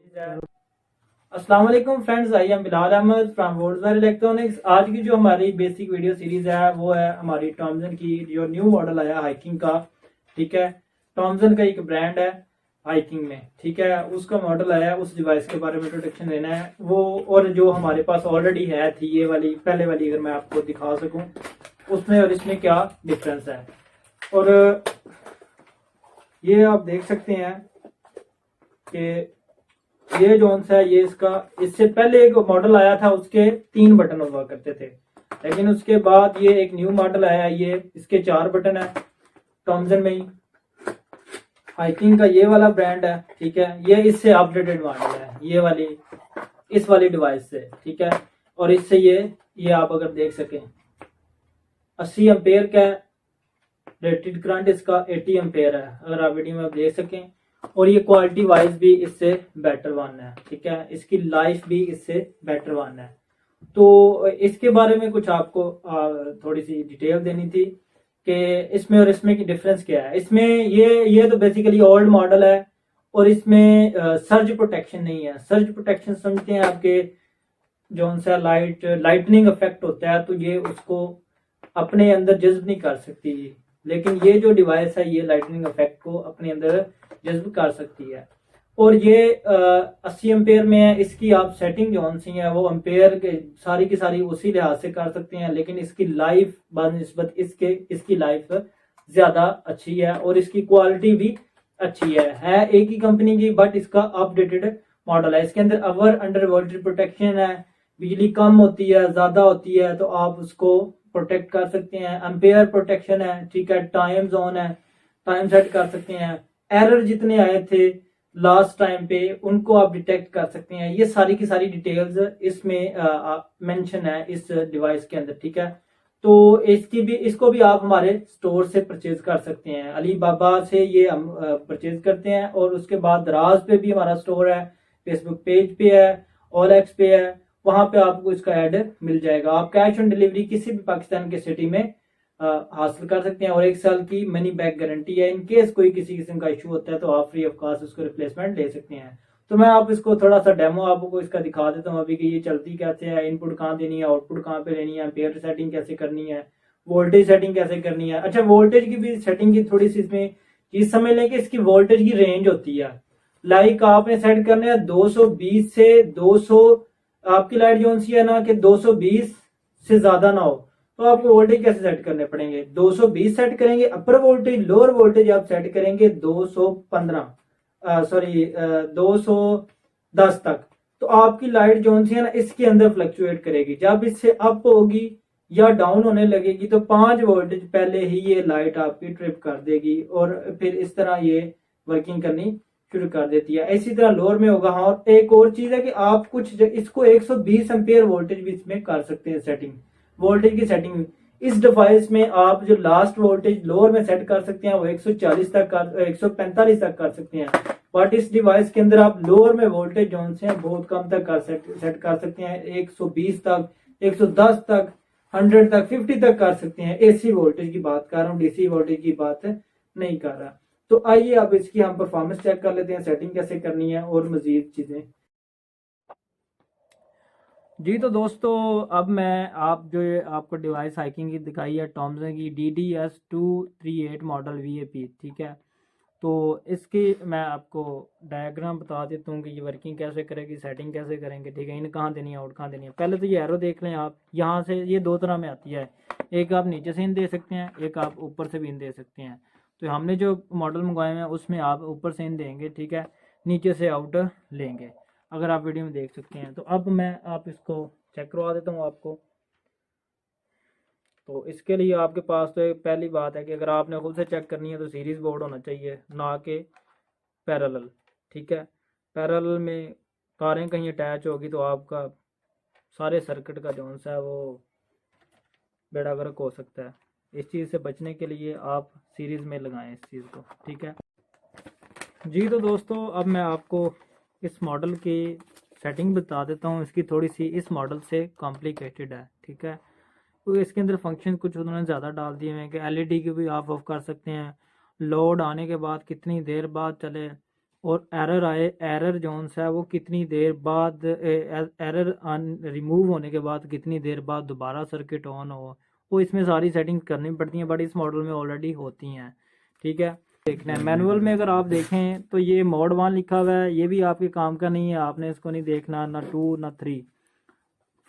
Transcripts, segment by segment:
अस्सलाम वालेकुम friends, I am Bilal Ahmed from Voltswire electronics. आज की जो हमारी बेसिक वीडियो सीरीज है वो है हमारी टॉमसन की जो न्यू मॉडल आया हाइकिंग का। ठीक है, टॉमसन का एक ब्रांड है हाइकिंग में। ठीक है, उसका मॉडल आया, उस डिवाइस के बारे में इंट्रोडक्शन देना है वो। और जो हमारे पास ऑलरेडी है थी ये वाली पहले वाली, अगर मैं आपको दिखा सकूं उसमें और इसमें क्या डिफरेंस है। और ये आप देख सकते हैं कि ये जोन सा है, ये इसका इससे पहले एक मॉडल आया था उसके 3 बटन हुआ करते थे, लेकिन उसके बाद ये एक न्यू मॉडल आया, ये इसके 4 बटन है टॉमसन में ही। हाइकिंग का ये वाला ब्रांड है। ठीक है, ये इससे अपडेटेड मॉडल है ये वाली, इस वाली डिवाइस से। ठीक है, और इससे ये आप अगर देख सकें 80 एम्पेयर का रेटेड करंट, इसका 80 एम्पेयर है, अगर आप वीडियो में आप देख सकें। और ये क्वालिटी वाइज भी इससे बेटर वन है। ठीक है, इसकी लाइफ भी इससे बेटर वन है। तो इसके बारे में कुछ आपको थोड़ी सी डिटेल देनी थी कि इसमें और इसमें की डिफरेंस क्या है। इसमें ये तो बेसिकली ओल्ड मॉडल है और इसमें सर्ज प्रोटेक्शन नहीं है। सर्ज प्रोटेक्शन समझते हैं आपके जो सा लाइटनिंग इफेक्ट होता है, तो ये उसको अपने अंदर जज्ब नहीं कर सकती। लेकिन ये जो डिवाइस है ये लाइटनिंग इफेक्ट को अपने अंदर जज्ब कर सकती है। और ये 80 एम्पेयर में है। इसकी आप सेटिंग जो सी है वो एम्पेयर के सारी की सारी उसी लिहाज से कर सकते हैं, लेकिन इसकी लाइफ बनस्बत इसकी लाइफ ज्यादा अच्छी है और इसकी क्वालिटी भी अच्छी है एक ही कंपनी की, बट इसका अपडेटेड मॉडल है। इसके अंदर अंडर वोल्टेज प्रोटेक्शन है, बिजली कम होती है ज्यादा होती है तो आप उसको प्रोटेक्ट कर सकते हैं। एम्पेयर प्रोटेक्शन है, ठीक है, टाइम जोन है, टाइम सेट कर सकते हैं। एरर जितने आए थे लास्ट टाइम पे उनको आप डिटेक्ट कर सकते हैं। ये सारी की सारी डिटेल्स इसमें मेंशन है इस डिवाइस के अंदर। ठीक है, तो इसको भी आप हमारे स्टोर से परचेज कर सकते हैं। अली बाबा से ये हम परचेज करते हैं और उसके बाद दराज पे भी हमारा स्टोर है, फेसबुक पेज पे है, OLX पे है, वहां पे आपको इसका ऐड मिल जाएगा। आप कैश ऑन डिलीवरी किसी भी पाकिस्तान के सिटी में हासिल कर सकते हैं और 1 साल की मनी बैक गारंटी है। इन केस कोई किसी किस्म का इशू होता है तो आप फ्री ऑफ कॉस्ट उसको रिप्लेसमेंट ले सकते हैं। तो मैं आप इसको थोड़ा सा डेमो आपको इसका दिखा देता हूँ अभी कि ये चलती कैसे है, इनपुट कहाँ देनी है, आउटपुट कहाँ पे लेनी है, एम्पेयर सेटिंग कैसे करनी है, वोल्टेज सेटिंग कैसे करनी है। अच्छा, वोल्टेज की भी सेटिंग की थोड़ी सी इसमें चीज समझ लें कि इसकी वोल्टेज की रेंज होती है। लाइक आपने सेट करना है 220 से 200, आपकी लाइट जो सी है ना कि 220 से ज्यादा ना हो, तो आपको वोल्टेज कैसे सेट करने पड़ेंगे। 220 सेट करेंगे अपर वोल्टेज, लोअर वोल्टेज आप सेट करेंगे 215 सॉरी 210 तक। तो आपकी लाइट जो सी है ना इसके अंदर फ्लक्चुएट करेगी। जब इससे अप होगी या डाउन होने लगेगी तो 5 वोल्टेज पहले ही ये लाइट आपकी ट्रिप कर देगी और फिर इस तरह ये वर्किंग करनी शुरू कर देती है। इसी तरह लोअर में होगा। हाँ, और एक और चीज है कि आप कुछ इसको 120 एम्पियर वोल्टेज भी इसमें कर सकते हैं सेटिंग, वोल्टेज की सेटिंग। इस डिवाइस में आप जो लास्ट वोल्टेज लोअर में सेट कर सकते हैं वो 140 तक 145 तक कर सकते हैं, बट इस डिवाइस के अंदर आप लोअर में वोल्टेज जोन से बहुत कम तक सेट कर सकते हैं। 120 तक, 110 तक, 100 तक, 50 तक कर सकते हैं। AC वोल्टेज की बात कर रहा हूँ, DC वोल्टेज की बात नहीं कर रहा। तो आइए अब इसकी हम परफॉर्मेंस चेक कर लेते हैं, सेटिंग कैसे करनी है और मजीद चीजें। जी तो दोस्तों, अब मैं आप जो ये आपको डिवाइस हाइकिंग की दिखाई है टॉमसन की DDS238 मॉडल VAP। ठीक है, तो इसकी मैं आपको डायग्राम बता देता हूँ कि ये वर्किंग कैसे करेगी, सेटिंग कैसे करेंगे। ठीक है, इन कहाँ देनी है, आउट कहाँ देनी है। पहले तो ये एरो देख लें आप, यहाँ से ये 2 तरह में आती है, एक आप नीचे से इन दे सकते हैं, एक आप ऊपर से भी इन दे सकते हैं। तो हमने जो मॉडल मंगवाए हैं उसमें आप ऊपर से इन देंगे, ठीक है, नीचे से आउट लेंगे, अगर आप वीडियो में देख सकते हैं। तो अब मैं आप इसको चेक करवा देता हूँ आपको। तो इसके लिए आपके पास तो एक पहली बात है कि अगर आपने खुद से चेक करनी है तो सीरीज बोर्ड होना चाहिए, ना कि पैरेलल। ठीक है, पैरेलल में तारें कहीं अटैच होगी तो आपका सारे सर्किट का जो है वो बेड़ा गर्क हो सकता है। इस चीज़ से बचने के लिए आप सीरीज़ में लगाएं इस चीज़ को। ठीक है जी, तो दोस्तों अब मैं आपको इस मॉडल की सेटिंग बता देता हूँ। इसकी थोड़ी सी इस मॉडल से कॉम्प्लिकेटेड है। ठीक है, तो इसके अंदर फंक्शन कुछ उन्होंने ज़्यादा डाल दिए हैं कि LED की भी आप ऑफ कर सकते हैं, लोड आने के बाद कितनी देर बाद चले, और एरर आए, एरर जोन सा है वो कितनी देर बाद, एरर रिमूव होने के बाद कितनी देर बाद दोबारा सर्किट ऑन हो, वो इसमें सारी सेटिंग्स करनी पड़ती हैं, बट इस मॉडल में ऑलरेडी होती हैं। ठीक है, देखना है मैनुअल में अगर आप देखें तो ये मोड 1 लिखा हुआ है, ये भी आपके काम का नहीं है, आपने इसको नहीं देखना, ना 2 ना 3,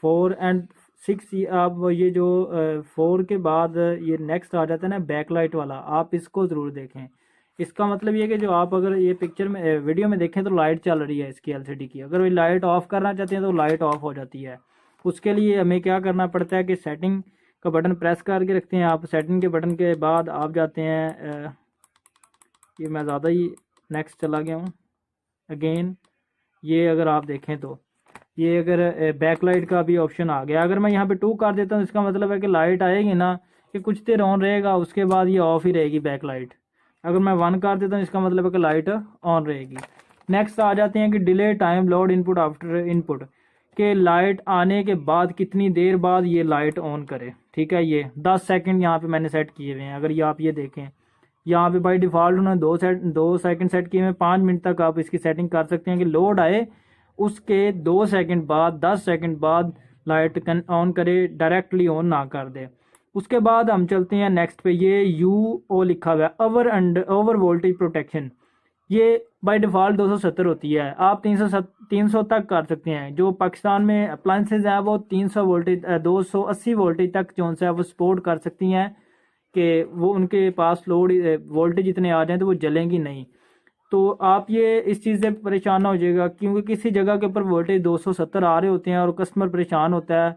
4 एंड 6। आप ये जो 4 के बाद ये नेक्स्ट आ जाता है ना बैकलाइट वाला, आप इसको ज़रूर देखें। इसका मतलब ये कि जो आप अगर ये पिक्चर में वीडियो में देखें तो लाइट चल रही है इसकी एलसीडी की, अगर वो लाइट ऑफ करना चाहते हैं तो लाइट ऑफ हो जाती है। उसके लिए हमें क्या करना पड़ता है कि सेटिंग का बटन प्रेस करके रखते हैं आप, सेटिंग के बटन के बाद आप जाते हैं, ये मैं ज़्यादा ही नेक्स्ट चला गया हूँ अगेन, ये अगर आप देखें तो ये अगर बैकलाइट का भी ऑप्शन आ गया, अगर मैं यहाँ पे 2 कर देता हूँ इसका मतलब है कि लाइट आएगी ना कि कुछ देर ऑन रहेगा, उसके बाद ये ऑफ ही रहेगी बैकलाइट। अगर मैं 1 कर देता हूँ इसका मतलब है कि लाइट ऑन रहेगी। नेक्स्ट आ जाते हैं कि delay time load input after input, के लाइट आने के बाद कितनी देर बाद ये लाइट ऑन करे। ठीक है, ये 10 सेकंड यहाँ पे मैंने सेट किए हुए हैं। अगर ये आप ये देखें यहाँ पे बाई डिफ़ॉल्ट उन्होंने 2 सेकंड सेट किए हुए, 5 मिनट तक आप इसकी सेटिंग कर सकते हैं कि लोड आए उसके 2 सेकंड बाद 10 सेकंड बाद लाइट ऑन करे, डायरेक्टली ऑन ना कर दे। उसके बाद हम चलते हैं नेक्स्ट पे, ये UO लिखा हुआ है ओवर वोल्टेज प्रोटेक्शन, ये बाय डिफ़ॉल्ट 270 होती है, आप 300 तक कर सकते हैं। जो पाकिस्तान में अप्लाइंसेज हैं वो 300 वोल्टेज 280 वोल्टेज तक जो है वो सपोर्ट कर सकती हैं कि वो उनके पास लोड वोल्टेज इतने आ जाएं तो वो जलेंगी नहीं। तो आप ये इस चीज़ से परेशान ना हो जाएगा, क्योंकि किसी जगह के ऊपर वोल्टेज 270 आ रहे होते हैं और कस्टमर परेशान होता है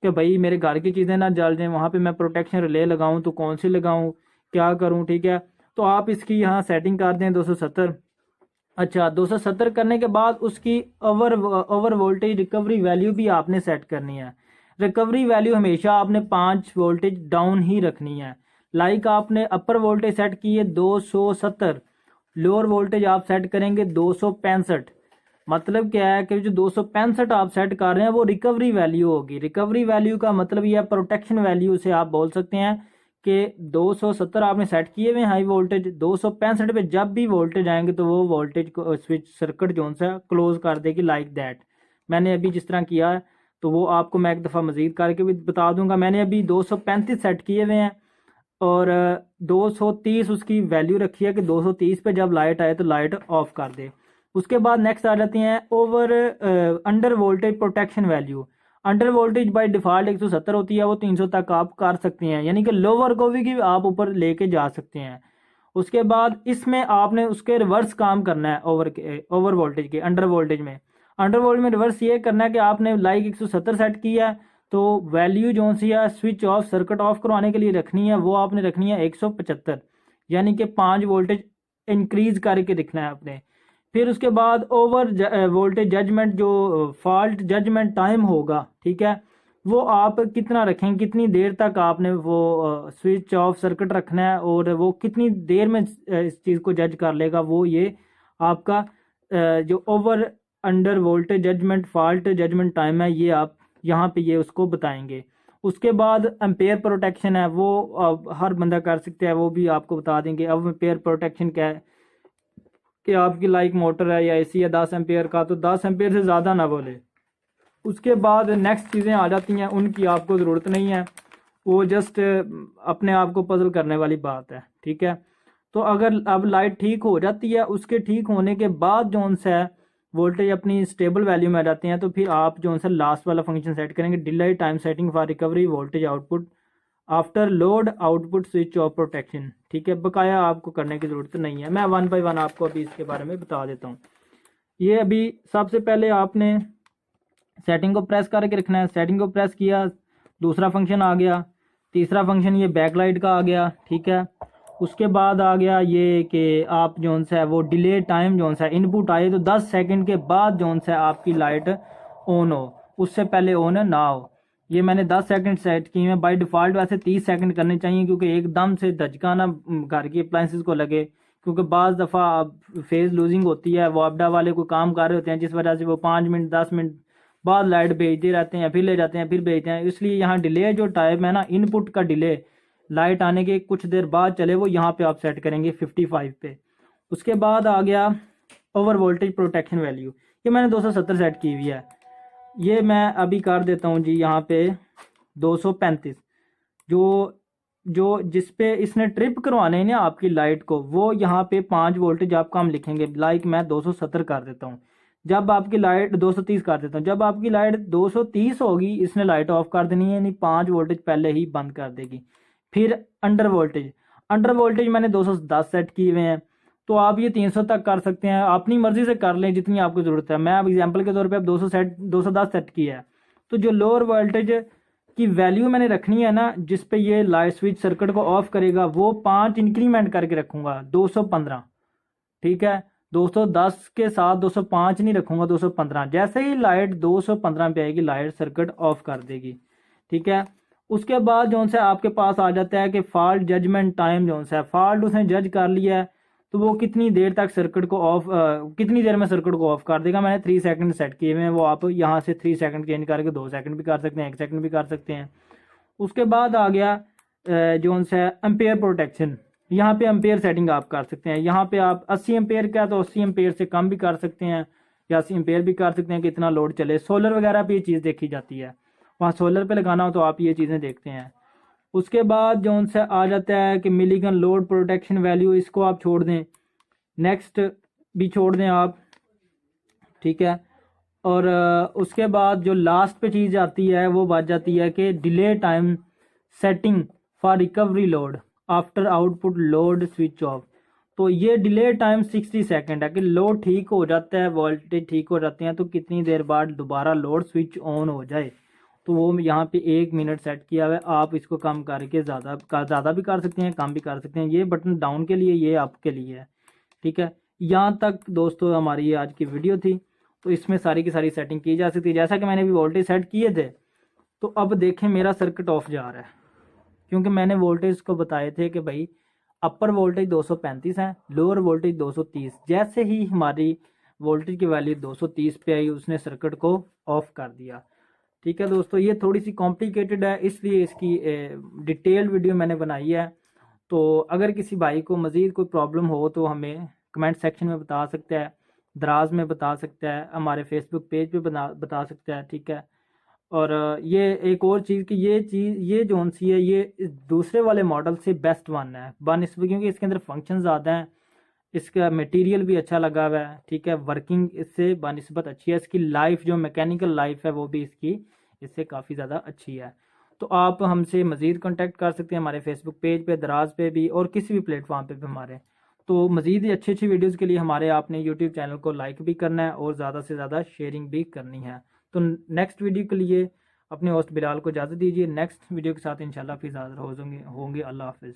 कि भाई मेरे घर की चीज़ें ना जल जाएं, वहाँ पे मैं प्रोटेक्शन रिले लगाऊं तो कौन सी लगाऊं, क्या करूं। ठीक है, तो आप इसकी यहाँ सेटिंग कर दें 270। अच्छा, 270 करने के बाद उसकी ओवर वोल्टेज रिकवरी वैल्यू भी आपने सेट करनी है। रिकवरी वैल्यू हमेशा आपने 5 वोल्टेज डाउन ही रखनी है। लाइक आपने अपर वोल्टेज सेट की है 270, लोअर वोल्टेज आप सेट करेंगे 265। मतलब क्या है कि जो 265 आप सेट कर रहे हैं वो रिकवरी वैल्यू होगी। रिकवरी वैल्यू का मतलब ये प्रोटेक्शन वैल्यू से आप बोल सकते हैं कि 270 आपने सेट किए हुए हाई वोल्टेज, 265 पे जब भी वोल्टेज आएंगे तो वो वोल्टेज को स्विच सर्किट जो सा क्लोज कर देगी, लाइक दैट। मैंने अभी जिस तरह किया है तो वो आपको मैं एक दफ़ा मजीद करके भी बता दूंगा। मैंने अभी 235 सेट किए हुए हैं और 230 उसकी वैल्यू रखी है कि 230 पे जब लाइट आए तो लाइट ऑफ कर दे। उसके बाद नेक्स्ट आ जाती हैं over under voltage protection value. Under voltage by default 170 होती है, वो 300 तक आप कर सकते हैं, यानी कि लोअर को भी आप ऊपर लेके जा सकते हैं। उसके बाद इसमें आपने उसके रिवर्स काम करना है ओवर वोल्टेज के अंडर वोल्टेज में। अंडर वोल्टेज में रिवर्स ये करना है कि आपने लाइक 170 सेट किया है तो वैल्यू जो सी है स्विच ऑफ सर्किट ऑफ करवाने के लिए रखनी है, वो आपने रखनी है 175, यानी कि 5 वोल्टेज इंक्रीज करके रखना है आपने। फिर उसके बाद ओवर वोल्टेज जजमेंट, जो फॉल्ट जजमेंट टाइम होगा, ठीक है, वो आप कितना रखें, कितनी देर तक आपने वो स्विच ऑफ सर्किट रखना है और वो कितनी देर में इस चीज़ को जज कर लेगा, वो ये आपका जो over under voltage judgement fault judgement time है, ये आप यहाँ पे ये उसको बताएंगे। उसके बाद एम्पेयर प्रोटेक्शन है, वो हर बंदा कर सकता है, वो भी आपको बता देंगे। अब एम्पेयर प्रोटेक्शन क्या है कि आपकी लाइक मोटर है या एसी है 10 एम्पेयर का, तो 10 एम्पेयर से ज़्यादा ना बोले। उसके बाद नेक्स्ट चीज़ें आ जाती हैं, उनकी आपको ज़रूरत नहीं है, वो जस्ट अपने आप को पजल करने वाली बात है। ठीक है, तो अगर अब लाइट ठीक हो जाती है, उसके ठीक होने के बाद जो सा है वोल्टेज अपनी स्टेबल वैल्यू में आ जाते हैं, तो फिर आप जो सा लास्ट वाला फंक्शन सेट करेंगे, delay time setting for recovery voltage output after load output switch off protection. ठीक है, बकाया आपको करने की ज़रूरत नहीं है, मैं 1 बाय 1 आपको अभी इसके बारे में बता देता हूँ। ये अभी सबसे पहले आपने सेटिंग को प्रेस करके रखना है, सेटिंग को प्रेस किया, दूसरा फंक्शन आ गया, तीसरा फंक्शन ये बैकलाइट का आ गया। ठीक है, उसके बाद आ गया ये कि आप जो सा है वो डिले टाइम जो सा इनपुट आए तो 10 सेकंड के बाद जो सा आपकी लाइट ऑन हो, उससे पहले ऑन ना हो। ये मैंने 10 सेकंड सेट किए हैं, बाय डिफ़ॉल्ट वैसे 30 सेकंड करने चाहिए, क्योंकि एकदम से धचका ना घर की अप्लाइंसेस को लगे, क्योंकि बाज़ दफ़ा फेज लूजिंग होती है, वो अपडा वाले कोई काम कर रहे होते हैं जिस वजह से वो 5 मिनट 10 मिनट बाद लाइट भेजते रहते हैं, फिर ले जाते हैं, फिर भेजते हैं। इसलिए यहाँ डिले जो टाइम है ना, इनपुट का डिले लाइट आने के कुछ देर बाद चले, वो यहाँ पे आप सेट करेंगे 55 पे। उसके बाद आ गया ओवर वोल्टेज प्रोटेक्शन वैल्यू, ये मैंने 270 सेट की हुई है। ये मैं अभी कर देता हूँ जी यहाँ पे 235। जो जो जिस पे इसने ट्रिप करवाने हैं ना आपकी लाइट को, वो यहाँ पे 5 वोल्टेज आपका हम लिखेंगे। लाइक मैं 270 कर देता हूँ। जब आपकी लाइट 230 कर देता हूँ, जब आपकी लाइट 230 होगी इसने लाइट ऑफ कर देनी है, नहीं 5 वोल्टेज पहले ही बंद कर देगी। फिर अंडर वोल्टेज, अंडर वोल्टेज मैंने 210 सेट किए हुए हैं। तो आप ये 300 तक कर सकते हैं, अपनी मर्जी से कर लें जितनी आपको जरूरत है। मैं अब एग्जांपल के तौर पे अब 210 सेट किया है। तो जो लोअर वोल्टेज की वैल्यू मैंने रखनी है ना, जिस पे ये लाइट स्विच सर्किट को ऑफ करेगा, वो 5 इंक्रीमेंट करके रखूंगा 215। ठीक है, 210 के साथ 205 नहीं रखूंगा, 215। जैसे ही लाइट 215 पे आएगी लाइट सर्किट ऑफ कर देगी। ठीक है, उसके बाद जो है आपके पास आ जाता है कि फॉल्ट जजमेंट टाइम, जो है फॉल्ट उसने जज कर लिया है तो वो कितनी देर तक सर्किट को ऑफ, कितनी देर में सर्किट को ऑफ कर देगा। मैंने 3 सेकंड सेट किए हुए हैं, वो आप यहाँ से 3 सेकंड चेंज करके 2 सेकंड भी कर सकते हैं, 1 सेकंड भी कर सकते हैं। उसके बाद आ गया जो है एम्पेयर प्रोटेक्शन। यहाँ पे एम्पेयर सेटिंग आप कर सकते हैं। यहाँ पे आप 80 एम्पेयर का तो 80 एम्पेयर से कम भी कर सकते हैं, या 80 एम्पेयर भी कर सकते हैं कि इतना लोड चले। सोलर वगैरह पे ये चीज़ देखी जाती है, वहाँ सोलर पे लगाना हो तो आप ये चीज़ें देखते हैं। उसके बाद जो उनसे आ जाता है कि मिलीगन लोड प्रोटेक्शन वैल्यू, इसको आप छोड़ दें, नेक्स्ट भी छोड़ दें आप। ठीक है, और उसके बाद जो लास्ट पे चीज़ आती है वो बात जाती है कि delay time setting for recovery load after output load switch off. तो ये डिले टाइम 60 सेकंड है कि लोड ठीक हो जाता है, वोल्टेज ठीक हो जाते हैं तो कितनी देर बाद दोबारा लोड स्विच ऑन हो जाए। तो वो यहाँ पे 1 मिनट सेट किया हुआ है। आप इसको कम करके ज़्यादा भी कर सकते हैं, कम भी कर सकते हैं। ये बटन डाउन के लिए, ये आपके लिए है। ठीक है, यहाँ तक दोस्तों हमारी ये आज की वीडियो थी। तो इसमें सारी की सारी सेटिंग की जा सकती है। जैसा कि मैंने भी वोल्टेज सेट किए थे, तो अब देखें मेरा सर्किट ऑफ जा रहा है, क्योंकि मैंने वोल्टेज को बताए थे कि भाई अपर वोल्टेज 235 है, लोअर वोल्टेज 230। जैसे ही हमारी वोल्टेज की वैल्यू 230 पे आई उसने सर्किट को ऑफ कर दिया। ठीक है दोस्तों, ये थोड़ी सी कॉम्प्लिकेटेड है, इसलिए इसकी डिटेल्ड वीडियो मैंने बनाई है। तो अगर किसी भाई को मज़ीद कोई प्रॉब्लम हो तो हमें कमेंट सेक्शन में बता सकता है, दराज में बता सकता है, हमारे फेसबुक पेज पे बता सकता है। ठीक है, और ये एक और चीज़ कि ये जोन सी है, ये इस दूसरे वाले मॉडल से बेस्ट वन है बनस्बत, क्योंकि इसके अंदर फंक्शन ज़्यादा हैं, इसका मटेरियल भी अच्छा लगा हुआ है। ठीक है, वर्किंग इससे बनस्बत अच्छी है, इसकी लाइफ जो मैकेनिकल लाइफ है वो भी इससे काफ़ी ज़्यादा अच्छी है। तो आप हमसे मज़ीद कांटेक्ट कर सकते हैं हमारे फेसबुक पेज पे, दराज पे भी, और किसी भी प्लेटफॉर्म पे भी हमारे। तो मज़ीद अच्छी अच्छी वीडियोज़ के लिए हमारे आपने यूट्यूब चैनल को लाइक भी करना है और ज़्यादा से ज़्यादा शेयरिंग भी करनी है। तो नेक्स्ट वीडियो के लिए अपने होस्ट बिलाल को इजाज़त दीजिए। नेक्स्ट वीडियो के साथ इंशाल्लाह फिर हाज़िर होंगे। अल्लाह हाफिज़।